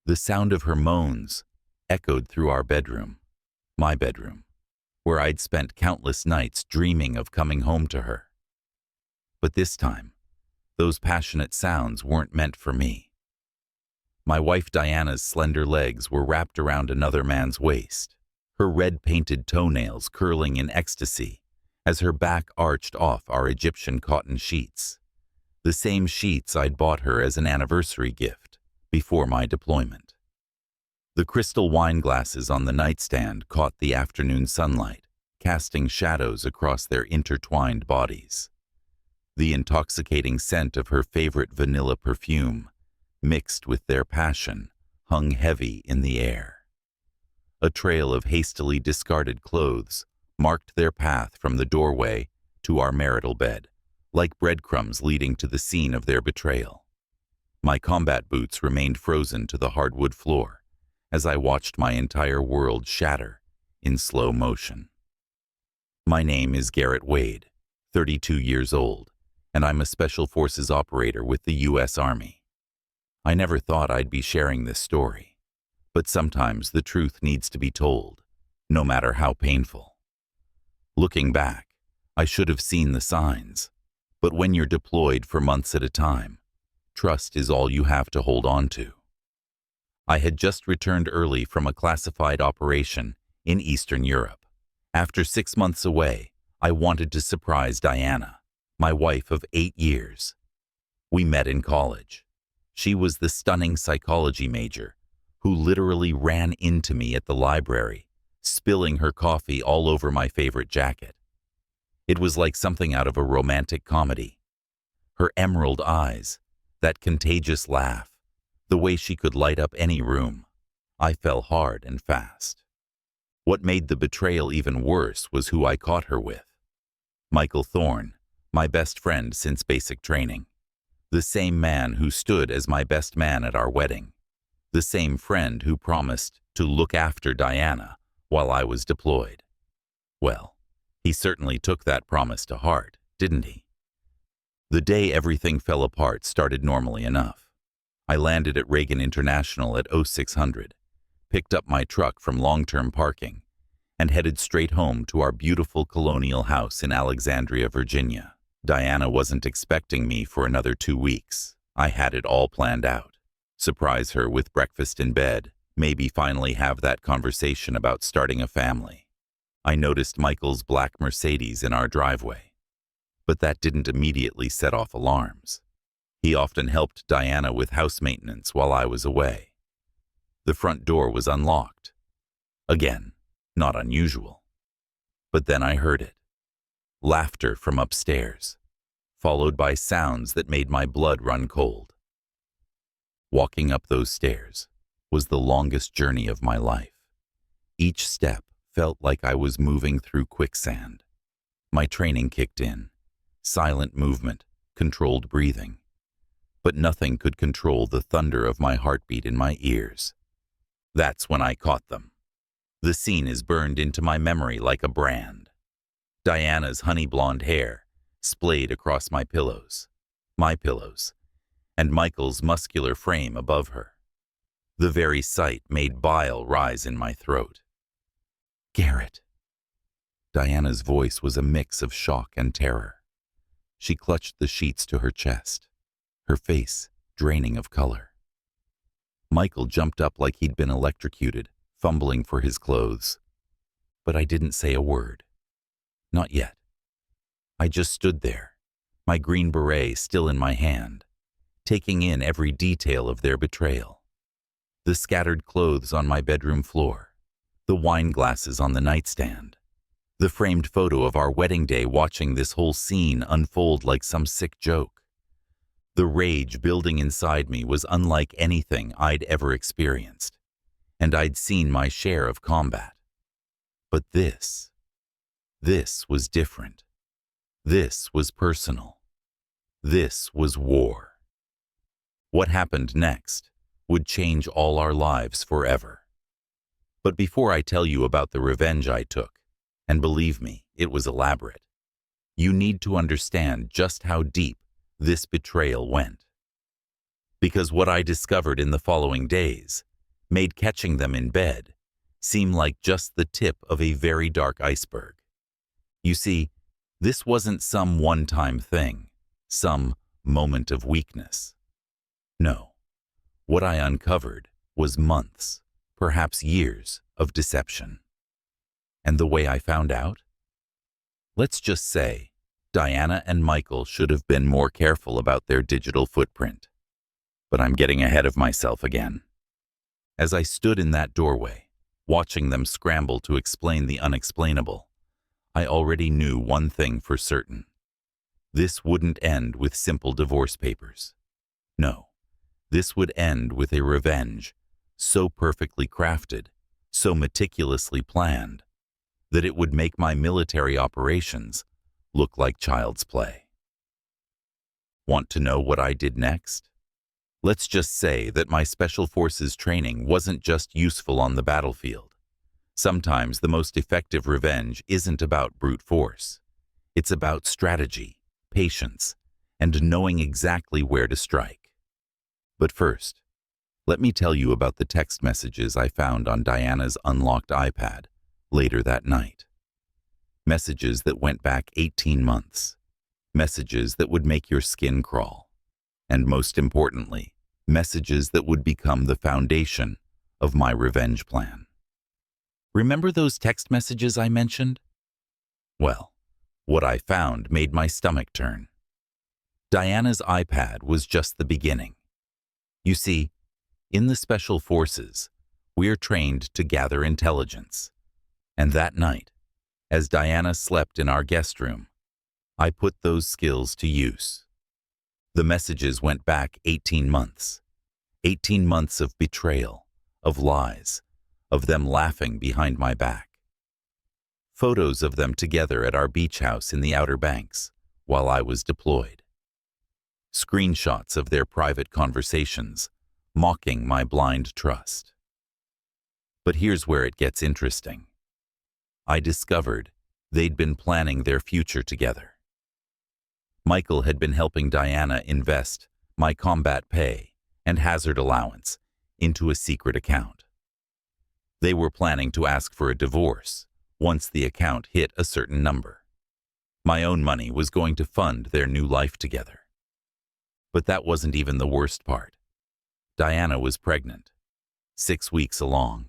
The sound of her moans echoed through our bedroom, my bedroom, where I'd spent countless nights dreaming of coming home to her. But this time, those passionate sounds weren't meant for me. My wife Diana's slender legs were wrapped around another man's waist, her red-painted toenails curling in ecstasy as her back arched off our Egyptian cotton sheets, the same sheets I'd bought her as an anniversary gift before my deployment. The crystal wine glasses on the nightstand caught the afternoon sunlight, casting shadows across their intertwined bodies. The intoxicating scent of her favorite vanilla perfume, mixed with their passion, hung heavy in the air. A trail of hastily discarded clothes marked their path from the doorway to our marital bed, like breadcrumbs leading to the scene of their betrayal. My combat boots remained frozen to the hardwood floor as I watched my entire world shatter in slow motion. My name is Garrett Wade, 32 years old, and I'm a Special Forces operator with the U.S. Army. I never thought I'd be sharing this story, but sometimes the truth needs to be told, no matter how painful. Looking back, I should have seen the signs, but when you're deployed for months at a time, trust is all you have to hold on to. I had just returned early from a classified operation in Eastern Europe. After 6 months away, I wanted to surprise Diana, my wife of 8 years. We met in college. She was the stunning psychology major who literally ran into me at the library, spilling her coffee all over my favorite jacket. It was like something out of a romantic comedy. Her emerald eyes, that contagious laugh, the way she could light up any room. I fell hard and fast. What made the betrayal even worse was who I caught her with. Michael Thorne, my best friend since basic training. The same man who stood as my best man at our wedding. The same friend who promised to look after Diana while I was deployed. Well, he certainly took that promise to heart, didn't he? The day everything fell apart started normally enough. I landed at Reagan International at 0600, picked up my truck from long-term parking, and headed straight home to our beautiful colonial house in Alexandria, Virginia. Diana wasn't expecting me for another 2 weeks. I had it all planned out. Surprise her with breakfast in bed, maybe finally have that conversation about starting a family. I noticed Michael's black Mercedes in our driveway, but that didn't immediately set off alarms. He often helped Diana with house maintenance while I was away. The front door was unlocked. Again, not unusual. But then I heard it. Laughter from upstairs, followed by sounds that made my blood run cold. Walking up those stairs was the longest journey of my life. Each step felt like I was moving through quicksand. My training kicked in. Silent movement, controlled breathing. But nothing could control the thunder of my heartbeat in my ears. That's when I caught them. The scene is burned into my memory like a brand. Diana's honey blonde hair splayed across my pillows, and Michael's muscular frame above her. The very sight made bile rise in my throat. Garrett. Diana's voice was a mix of shock and terror. She clutched the sheets to her chest, her face draining of color. Michael jumped up like he'd been electrocuted, fumbling for his clothes. But I didn't say a word. Not yet. I just stood there, my green beret still in my hand, taking in every detail of their betrayal. The scattered clothes on my bedroom floor, the wine glasses on the nightstand, the framed photo of our wedding day watching this whole scene unfold like some sick joke. The rage building inside me was unlike anything I'd ever experienced, and I'd seen my share of combat. But this was different. This was personal. This was war. What happened next would change all our lives forever. But before I tell you about the revenge I took, and believe me, it was elaborate, you need to understand just how deep this betrayal went. Because what I discovered in the following days made catching them in bed seem like just the tip of a very dark iceberg. You see, this wasn't some one-time thing, some moment of weakness. No, what I uncovered was months, perhaps years, of deception. And the way I found out? Let's just say, Diana and Michael should have been more careful about their digital footprint. But I'm getting ahead of myself again. As I stood in that doorway, watching them scramble to explain the unexplainable, I already knew one thing for certain. This wouldn't end with simple divorce papers. No, this would end with a revenge so perfectly crafted, so meticulously planned, that it would make my military operations look like child's play. Want to know what I did next? Let's just say that my Special Forces training wasn't just useful on the battlefield. Sometimes the most effective revenge isn't about brute force. It's about strategy, patience, and knowing exactly where to strike. But first, let me tell you about the text messages I found on Diana's unlocked iPad later that night. Messages that went back 18 months. Messages that would make your skin crawl. And most importantly, messages that would become the foundation of my revenge plan. Remember those text messages I mentioned? Well, what I found made my stomach turn. Diana's iPad was just the beginning. You see, in the Special Forces, we're trained to gather intelligence. And that night, as Diana slept in our guest room, I put those skills to use. The messages went back 18 months. 18 months of betrayal, of lies, of them laughing behind my back. Photos of them together at our beach house in the Outer Banks while I was deployed. Screenshots of their private conversations, mocking my blind trust. But here's where it gets interesting. I discovered they'd been planning their future together. Michael had been helping Diana invest my combat pay and hazard allowance into a secret account. They were planning to ask for a divorce once the account hit a certain number. My own money was going to fund their new life together. But that wasn't even the worst part. Diana was pregnant, 6 weeks along.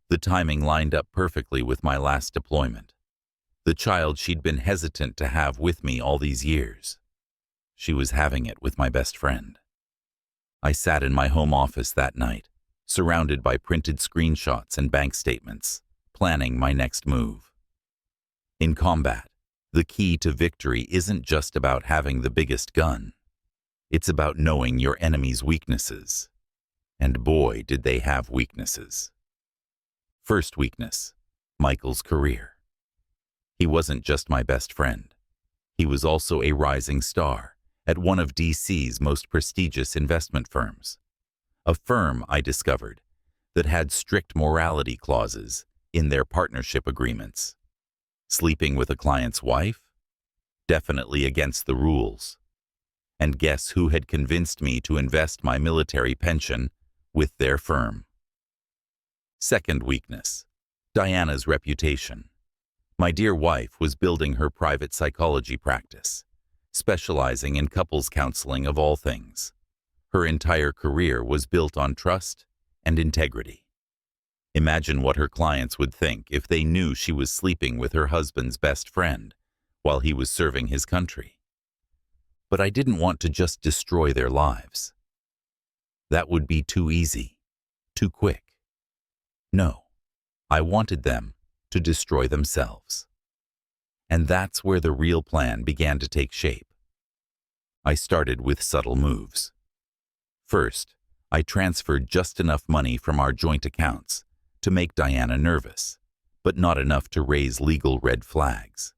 The timing lined up perfectly with my last deployment. The child she'd been hesitant to have with me all these years. She was having it with my best friend. I sat in my home office that night, surrounded by printed screenshots and bank statements, planning my next move. In combat, the key to victory isn't just about having the biggest gun. It's about knowing your enemy's weaknesses. And boy, did they have weaknesses. First weakness, Michael's career. He wasn't just my best friend. He was also a rising star at one of DC's most prestigious investment firms. A firm, I discovered, that had strict morality clauses in their partnership agreements. Sleeping with a client's wife? Definitely against the rules. And guess who had convinced me to invest my military pension with their firm? Second weakness, Diana's reputation. My dear wife was building her private psychology practice, specializing in couples counseling of all things. Her entire career was built on trust and integrity. Imagine what her clients would think if they knew she was sleeping with her husband's best friend while he was serving his country. But I didn't want to just destroy their lives. That would be too easy, too quick. No, I wanted them to destroy themselves. And that's where the real plan began to take shape. I started with subtle moves. First, I transferred just enough money from our joint accounts to make Diana nervous, but not enough to raise legal red flags.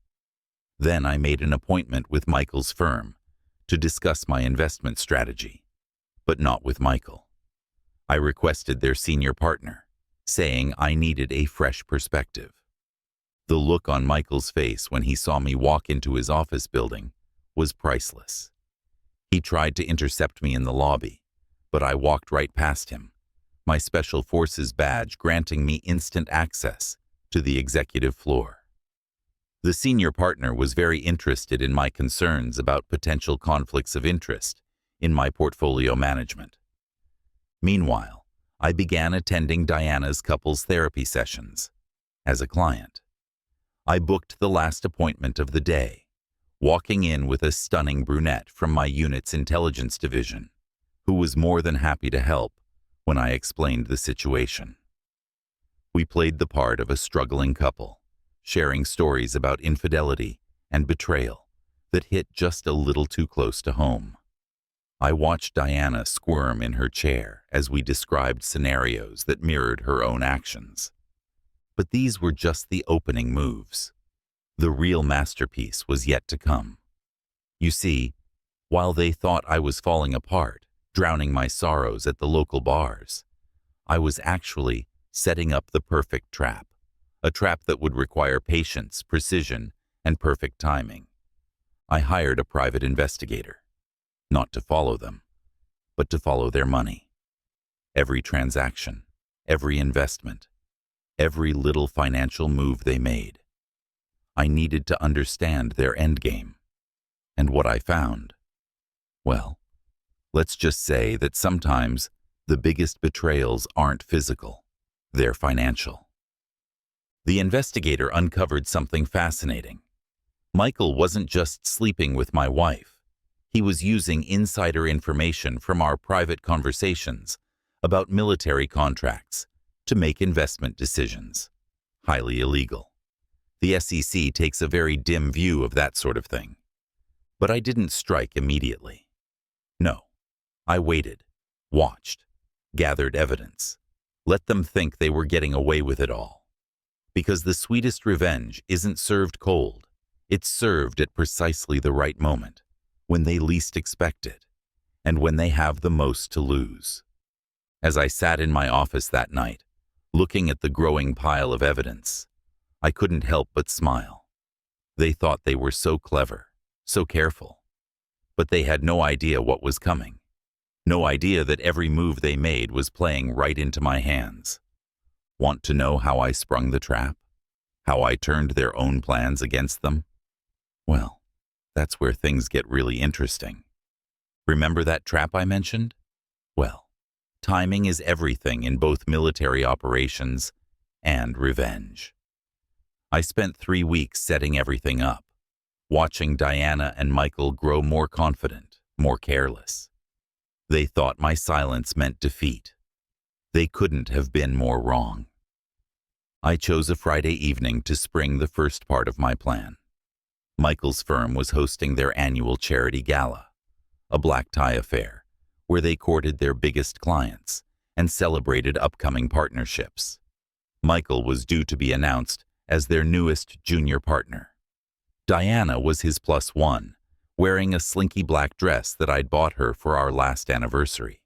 Then I made an appointment with Michael's firm to discuss my investment strategy, but not with Michael. I requested their senior partner, saying I needed a fresh perspective. The look on Michael's face when he saw me walk into his office building was priceless. He tried to intercept me in the lobby, but I walked right past him, my Special Forces badge granting me instant access to the executive floor. The senior partner was very interested in my concerns about potential conflicts of interest in my portfolio management. Meanwhile, I began attending Diana's couples therapy sessions as a client. I booked the last appointment of the day, walking in with a stunning brunette from my unit's intelligence division, who was more than happy to help when I explained the situation. We played the part of a struggling couple, sharing stories about infidelity and betrayal that hit just a little too close to home. I watched Diana squirm in her chair as we described scenarios that mirrored her own actions. But these were just the opening moves. The real masterpiece was yet to come. You see, while they thought I was falling apart, drowning my sorrows at the local bars, I was actually setting up the perfect trap, a trap that would require patience, precision, and perfect timing. I hired a private investigator, not to follow them, but to follow their money. Every transaction, every investment, every little financial move they made. I needed to understand their endgame. And what I found? Well, let's just say that sometimes the biggest betrayals aren't physical, they're financial. The investigator uncovered something fascinating. Michael wasn't just sleeping with my wife. He was using insider information from our private conversations about military contracts to make investment decisions. Highly illegal. The SEC takes a very dim view of that sort of thing. But I didn't strike immediately. No. I waited, watched, gathered evidence, let them think they were getting away with it all. Because the sweetest revenge isn't served cold, it's served at precisely the right moment, when they least expect it, and when they have the most to lose. As I sat in my office that night, looking at the growing pile of evidence, I couldn't help but smile. They thought they were so clever, so careful, but they had no idea what was coming. No idea that every move they made was playing right into my hands. Want to know how I sprung the trap? How I turned their own plans against them? Well, that's where things get really interesting. Remember that trap I mentioned? Well, timing is everything in both military operations and revenge. I spent 3 weeks setting everything up, watching Diana and Michael grow more confident, more careless. They thought my silence meant defeat. They couldn't have been more wrong. I chose a Friday evening to spring the first part of my plan. Michael's firm was hosting their annual charity gala, a black tie affair, where they courted their biggest clients and celebrated upcoming partnerships. Michael was due to be announced as their newest junior partner. Diana was his +1, wearing a slinky black dress that I'd bought her for our last anniversary.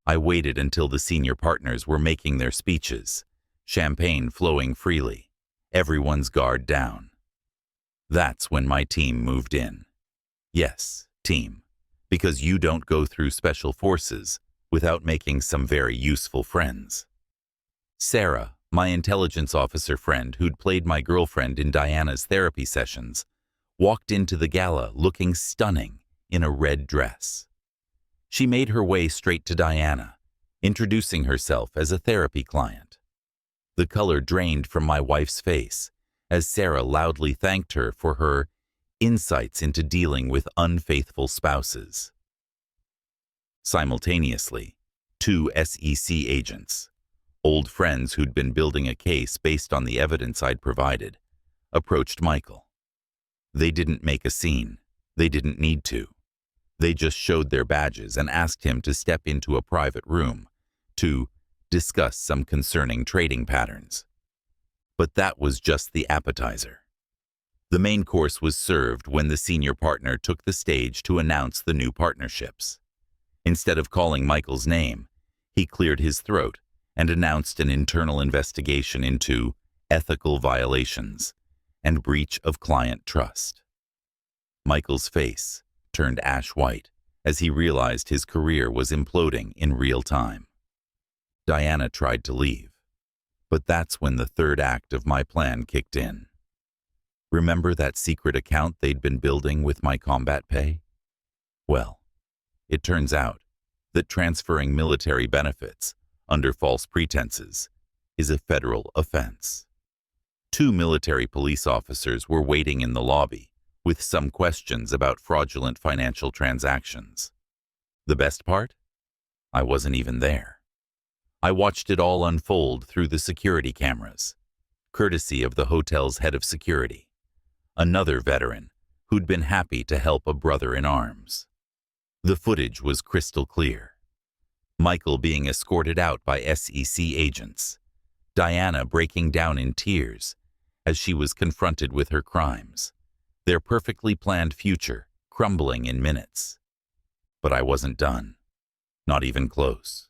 I waited until the senior partners were making their speeches, champagne flowing freely, everyone's guard down. That's when my team moved in. Yes, team, because you don't go through Special Forces without making some very useful friends. Sarah, my intelligence officer friend who'd played my girlfriend in Diana's therapy sessions, walked into the gala looking stunning in a red dress. She made her way straight to Diana, introducing herself as a therapy client. The color drained from my wife's face as Sarah loudly thanked her for her insights into dealing with unfaithful spouses. Simultaneously, 2 SEC agents, old friends who'd been building a case based on the evidence I'd provided, approached Michael. They didn't make a scene. They didn't need to. They just showed their badges and asked him to step into a private room to discuss some concerning trading patterns. But that was just the appetizer. The main course was served when the senior partner took the stage to announce the new partnerships. Instead of calling Michael's name, he cleared his throat and announced an internal investigation into ethical violations and breach of client trust. Michael's face turned ash white as he realized his career was imploding in real time. Diana tried to leave. But that's when the third act of my plan kicked in. Remember that secret account they'd been building with my combat pay? Well, it turns out that transferring military benefits under false pretenses is a federal offense. 2 military police officers were waiting in the lobby with some questions about fraudulent financial transactions. The best part? I wasn't even there. I watched it all unfold through the security cameras, courtesy of the hotel's head of security, another veteran who'd been happy to help a brother in arms. The footage was crystal clear. Michael being escorted out by SEC agents, Diana breaking down in tears as she was confronted with her crimes, their perfectly planned future crumbling in minutes. But I wasn't done, not even close.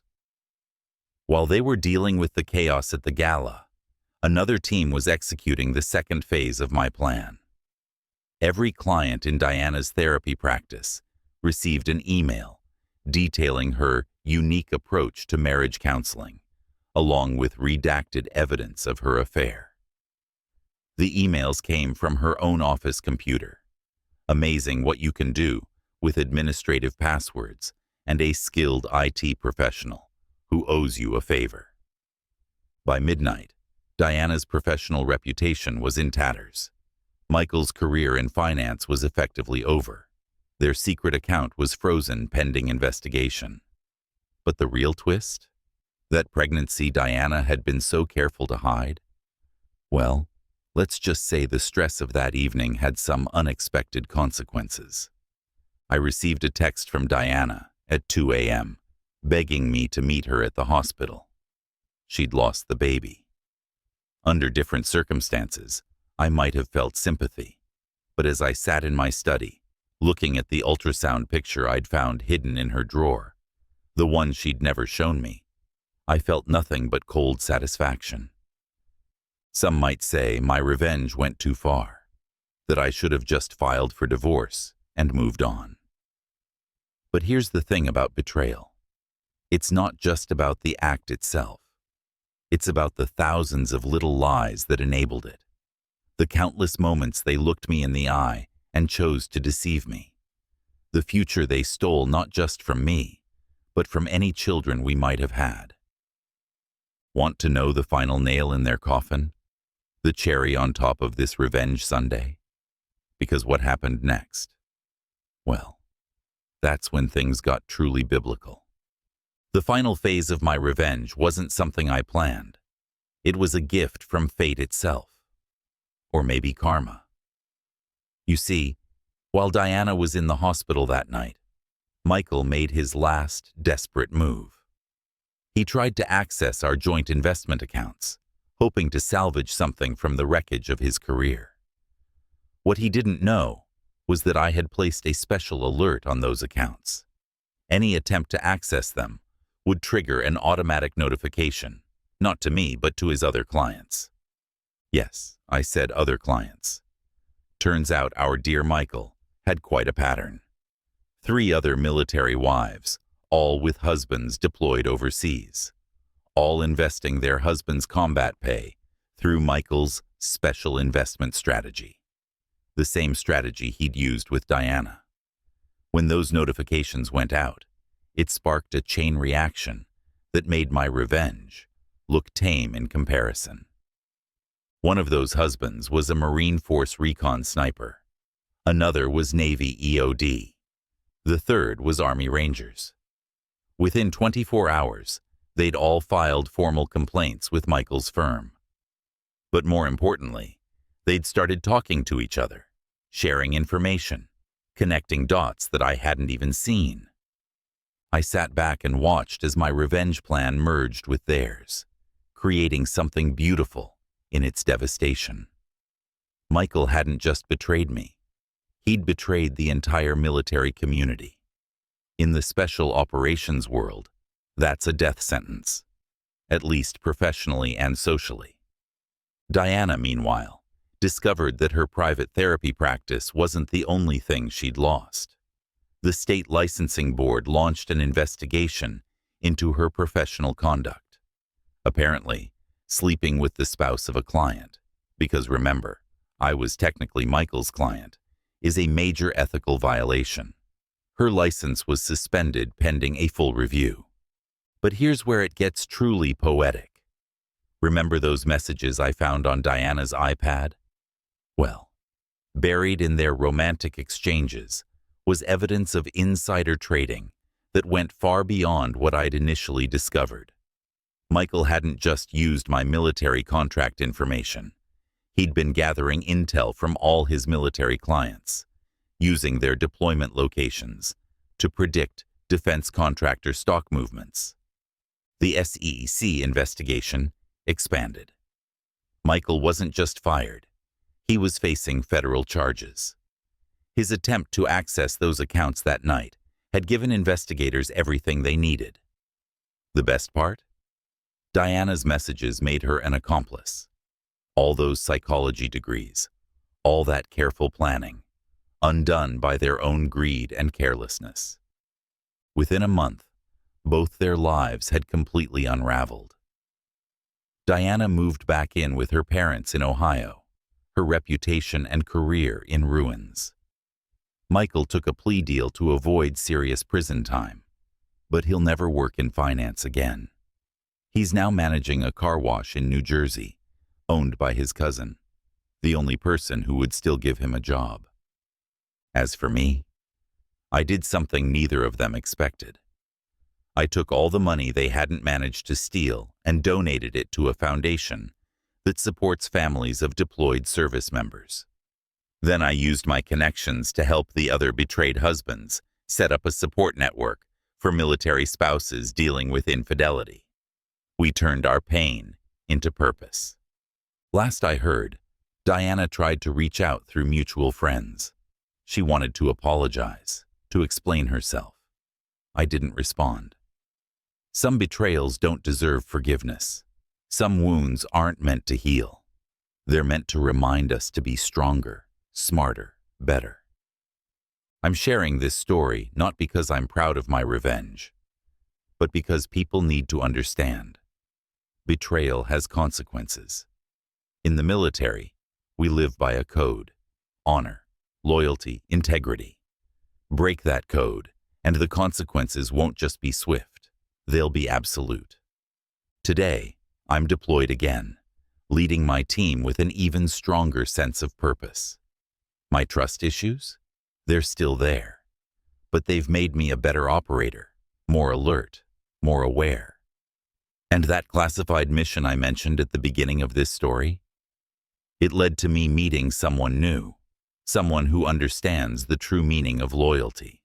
While they were dealing with the chaos at the gala, another team was executing the second phase of my plan. Every client in Diana's therapy practice received an email detailing her unique approach to marriage counseling, along with redacted evidence of her affair. The emails came from her own office computer. Amazing what you can do with administrative passwords and a skilled IT professional who owes you a favor. By midnight, Diana's professional reputation was in tatters. Michael's career in finance was effectively over. Their secret account was frozen pending investigation. But the real twist? That pregnancy Diana had been so careful to hide? Well, let's just say the stress of that evening had some unexpected consequences. I received a text from Diana at 2 a.m., begging me to meet her at the hospital. She'd lost the baby. Under different circumstances, I might have felt sympathy, but as I sat in my study, looking at the ultrasound picture I'd found hidden in her drawer, the one she'd never shown me, I felt nothing but cold satisfaction. Some might say my revenge went too far, that I should have just filed for divorce and moved on. But here's the thing about betrayal. It's not just about the act itself. It's about the thousands of little lies that enabled it. The countless moments they looked me in the eye and chose to deceive me. The future they stole not just from me, but from any children we might have had. Want to know the final nail in their coffin? The cherry on top of this revenge sundae? Because what happened next? Well, that's when things got truly biblical. The final phase of my revenge wasn't something I planned. It was a gift from fate itself. Or maybe karma. You see, while Diana was in the hospital that night, Michael made his last desperate move. He tried to access our joint investment accounts, hoping to salvage something from the wreckage of his career. What he didn't know was that I had placed a special alert on those accounts. Any attempt to access them would trigger an automatic notification, not to me, but to his other clients. Yes, I said other clients. Turns out our dear Michael had quite a pattern. 3 other military wives, all with husbands deployed overseas, all investing their husbands' combat pay through Michael's special investment strategy. The same strategy he'd used with Diana. When those notifications went out, it sparked a chain reaction that made my revenge look tame in comparison. One of those husbands was a Marine Force recon sniper. Another was Navy EOD. The third was Army Rangers. Within 24 hours, they'd all filed formal complaints with Michael's firm. But more importantly, they'd started talking to each other, sharing information, connecting dots that I hadn't even seen. I sat back and watched as my revenge plan merged with theirs, creating something beautiful in its devastation. Michael hadn't just betrayed me. He'd betrayed the entire military community. In the special operations world, that's a death sentence, at least professionally and socially. Diana, meanwhile, discovered that her private therapy practice wasn't the only thing she'd lost. The state licensing board launched an investigation into her professional conduct. Apparently, sleeping with the spouse of a client, because remember, I was technically Michael's client, is a major ethical violation. Her license was suspended pending a full review. But here's where it gets truly poetic. Remember those messages I found on Diana's iPad? Well, buried in their romantic exchanges was evidence of insider trading that went far beyond what I'd initially discovered. Michael hadn't just used my military contract information. He'd been gathering intel from all his military clients, using their deployment locations to predict defense contractor stock movements. The SEC investigation expanded. Michael wasn't just fired. He was facing federal charges. His attempt to access those accounts that night had given investigators everything they needed. The best part? Diana's messages made her an accomplice. All those psychology degrees, all that careful planning, undone by their own greed and carelessness. Within a month, both their lives had completely unraveled. Diana moved back in with her parents in Ohio, her reputation and career in ruins. Michael took a plea deal to avoid serious prison time, but he'll never work in finance again. He's now managing a car wash in New Jersey, owned by his cousin, the only person who would still give him a job. As for me, I did something neither of them expected. I took all the money they hadn't managed to steal and donated it to a foundation that supports families of deployed service members. Then I used my connections to help the other betrayed husbands set up a support network for military spouses dealing with infidelity. We turned our pain into purpose. Last I heard, Diana tried to reach out through mutual friends. She wanted to apologize, to explain herself. I didn't respond. Some betrayals don't deserve forgiveness. Some wounds aren't meant to heal. They're meant to remind us to be stronger, smarter, better. I'm sharing this story not because I'm proud of my revenge, but because people need to understand. Betrayal has consequences. In the military, we live by a code: honor, loyalty, integrity. Break that code, and the consequences won't just be swift, they'll be absolute. Today, I'm deployed again, leading my team with an even stronger sense of purpose. My trust issues? They're still there, but they've made me a better operator, more alert, more aware. And that classified mission I mentioned at the beginning of this story? It led to me meeting someone new, someone who understands the true meaning of loyalty.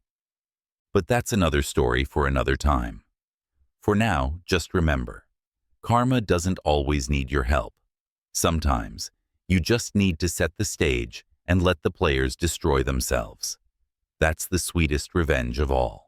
But that's another story for another time. For now, just remember, karma doesn't always need your help. Sometimes, you just need to set the stage and let the players destroy themselves. That's the sweetest revenge of all.